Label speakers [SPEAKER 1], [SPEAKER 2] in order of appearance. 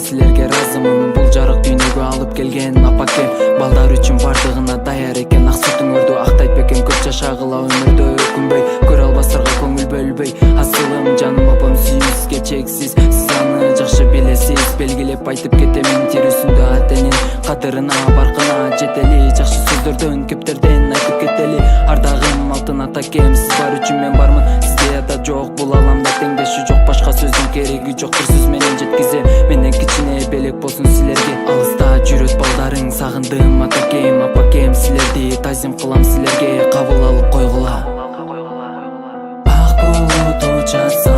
[SPEAKER 1] силерге ыраазымын. Бул жарык дүйнөгө алып келген апакем балдар үчүн бардыгына даяр экен. Ак сүтүңөрдү актайт бекем, көп жашагыла өмүрдө өкүнбөй, көрө албастарга көңүл бөлбөй. Асылым жаным апам сүйүүсүзгө чексиз, сиз аны жакшы билесиз. Белгилеп айтып кетемин тирүүсүндө атенин кадырына, баркына жетели. Жакшы сөздөрдөн, кептерден айтып кетели. Ардагым алтын атакем, сиз бар үчүн мен бармын. Сизде да жок бул аламда теңдеши жок, башка сөздүн кереги жок. Бир сөз менен жеткизем, менден кичине белек болсун силерге. Алыста жүрөт балдарың, сагындым атакем, апакем силерди. Тазим кылам силерге, кабыл алып койгула. Ак булут учат